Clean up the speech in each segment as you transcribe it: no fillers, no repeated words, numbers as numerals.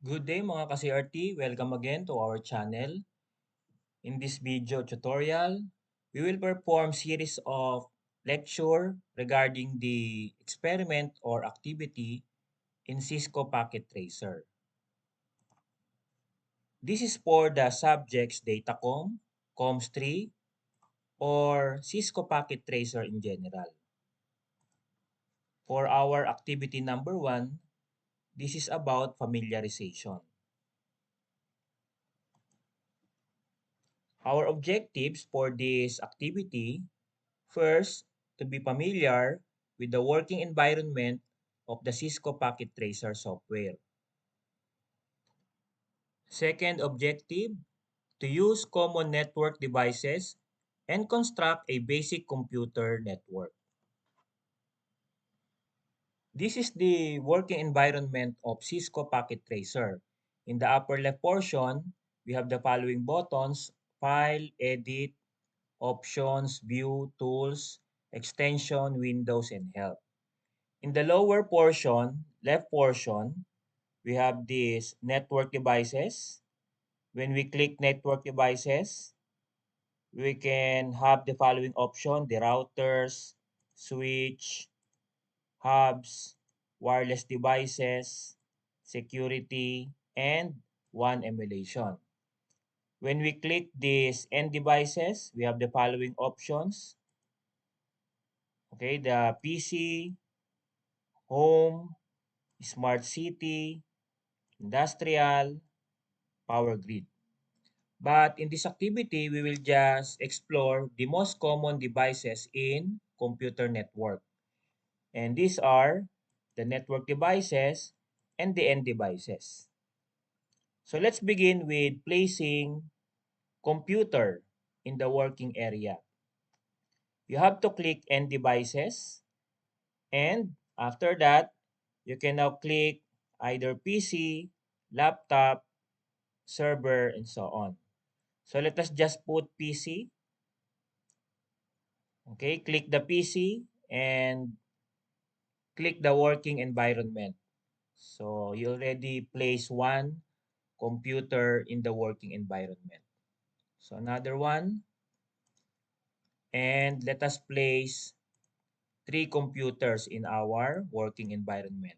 Good day mga ka-CRT, welcome again to our channel. In this video tutorial, we will perform series of lecture regarding the experiment or activity in Cisco Packet Tracer. This is for the subjects Datacom, Coms3, or Cisco Packet Tracer in general. For our activity number 1, this is about familiarization. Our objectives for this activity: first, to be familiar with the working environment of the Cisco Packet Tracer software. Second objective, to use common network devices and construct a basic computer network. This is the working environment of Cisco Packet Tracer. In the upper left portion, we have the following buttons: File, Edit, Options, View, Tools, Extension, Windows, and Help. In the lower portion, left portion, we have these network devices. When we click network devices, we can have the following option: the routers, switch, hubs, wireless devices, security, and WAN emulation. When we click these end devices, we have the following options. Okay, the PC, home, smart city, industrial, power grid. But in this activity, we will just explore the most common devices in computer network. And these are the network devices and the end devices. So let's begin with placing computer in the working area. You have to click end devices, and after that, you can now click either PC, laptop, server, and so on. So let us just put PC. Okay, click the PC and click the working environment. So you already place one computer in the working environment. So another one, and let us place three computers in our working environment.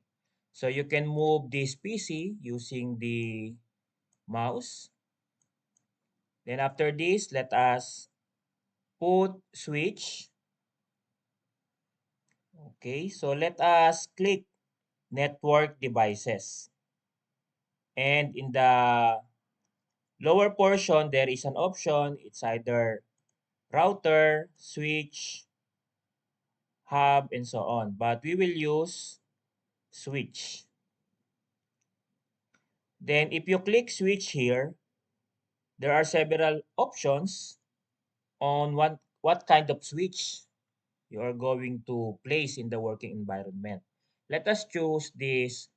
So you can move this PC using the mouse. Then after this, let us put switch. Okay, so let us click network devices. And in the lower portion, there is an option. It's either router, switch, hub, and so on. But we will use switch. Then if you click switch here, there are several options on what kind of switch you are going to place in the working environment. Let us choose this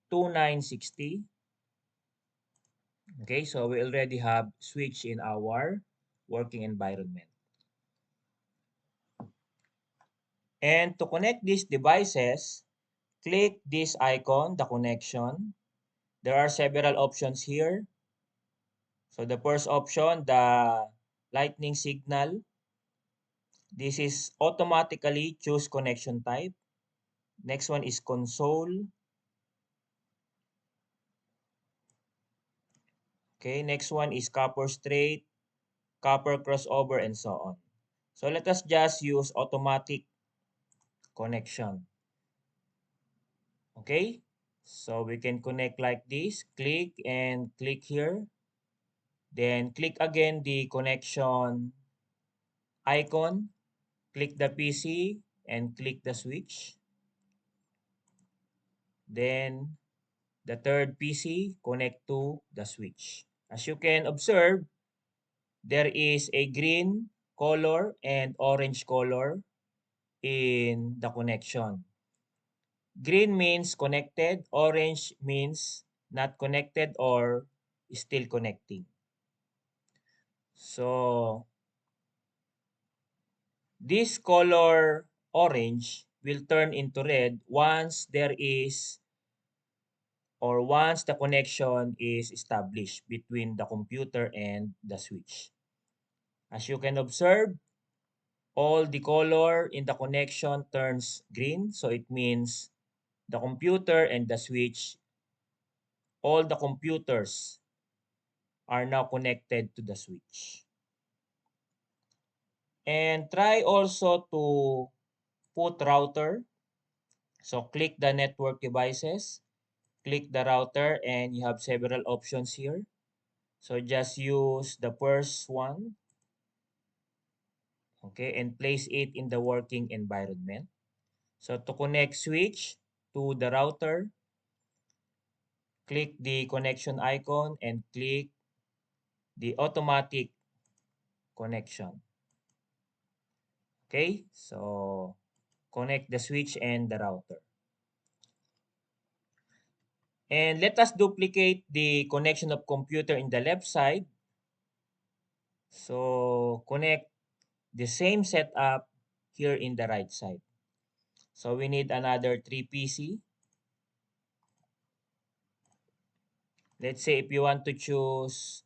2960. Okay, so we already have switch in our working environment. And to connect these devices, click this icon, the connection. There are several options here. So the first option, the lightning signal. This is automatically choose connection type. Next one is console. Okay, next one is copper straight, copper crossover, and so on. So let us just use automatic connection. Okay, so we can connect like this. Click and click here. Then click again the connection icon. Click the PC and click the switch. Then the third PC, connect to the switch. As you can observe, there is a green color and orange color in the connection. Green means connected, orange means not connected or still connecting. So this color orange will turn into red once there is or once the connection is established between the computer and the switch. As you can observe, all the color in the connection turns green. So it means the computer and the switch, all the computers are now connected to the switch. And try also to put router. So click the network devices, click the router, and you have several options here. So just use the first one, okay, and place it in the working environment. So to connect switch to the router, click the connection icon and click the automatic connection. Okay, so connect the switch and the router. And let us duplicate the connection of computer in the left side. So connect the same setup here in the right side. So we need another 3PC. Let's say if you want to choose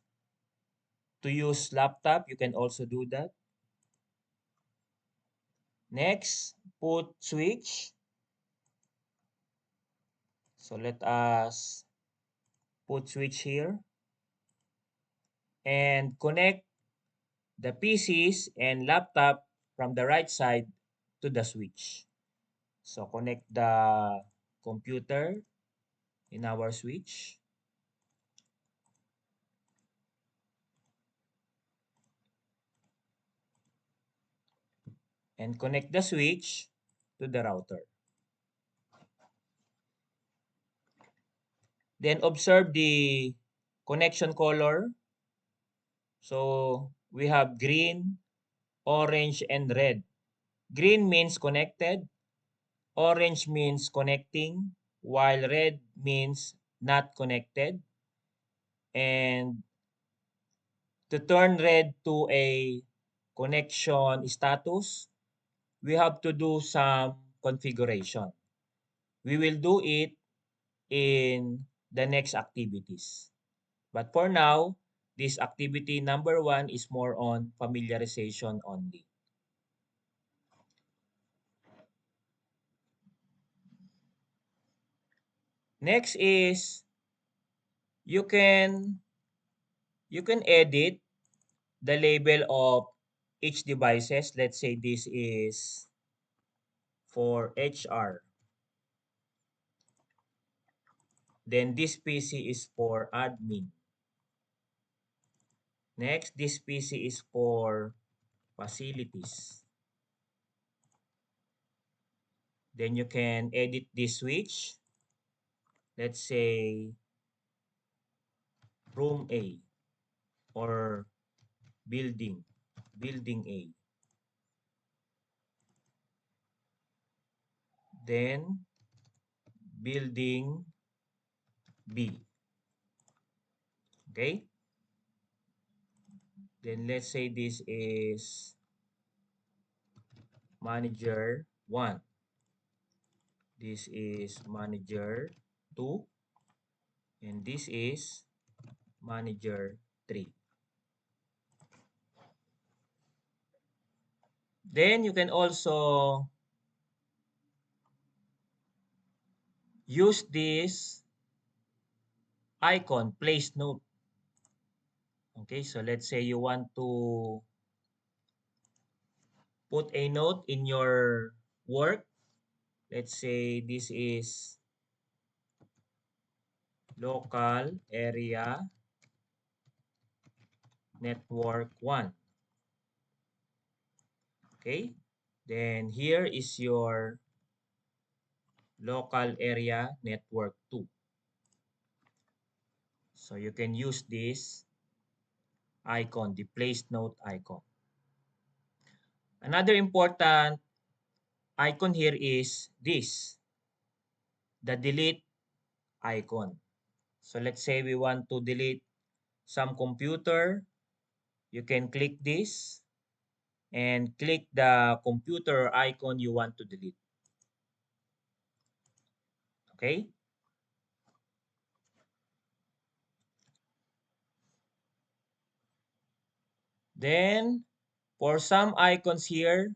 to use laptop, you can also do that. Next, put switch. So let us put switch here and connect the PCs and laptop from the right side to the switch. So connect the computer in our switch and connect the switch to the router. Then observe the connection color. So we have green, orange, and red. Green means connected, orange means connecting, while red means not connected. And to turn red to a connection status, we have to do some configuration. We will do it in the next activities. But for now, this activity number 1 is more on familiarization only. Next is you can edit the label of each devices. Let's say this is for HR. Then this PC is for admin. Next, this PC is for facilities. Then you can edit this switch. Let's say room A or building A. Then building B. Okay? Then let's say this is manager 1. This is manager 2. And this is manager 3. Then you can also use this icon, place note. Okay, so let's say you want to put a note in your work. Let's say this is local area network 1. Okay, then here is your local area network 2. So you can use this icon, the place note icon. Another important icon here is this, the delete icon. So let's say we want to delete some computer. You can click this and click the computer icon you want to delete. Okay? Then, for some icons here,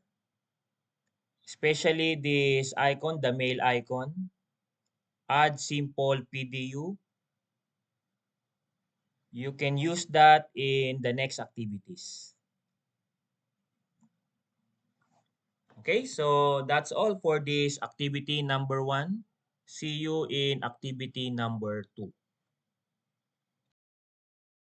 especially this icon, the mail icon, add simple PDU. You can use that in the next activities. Okay, so that's all for this activity number 1. See you in activity number 2.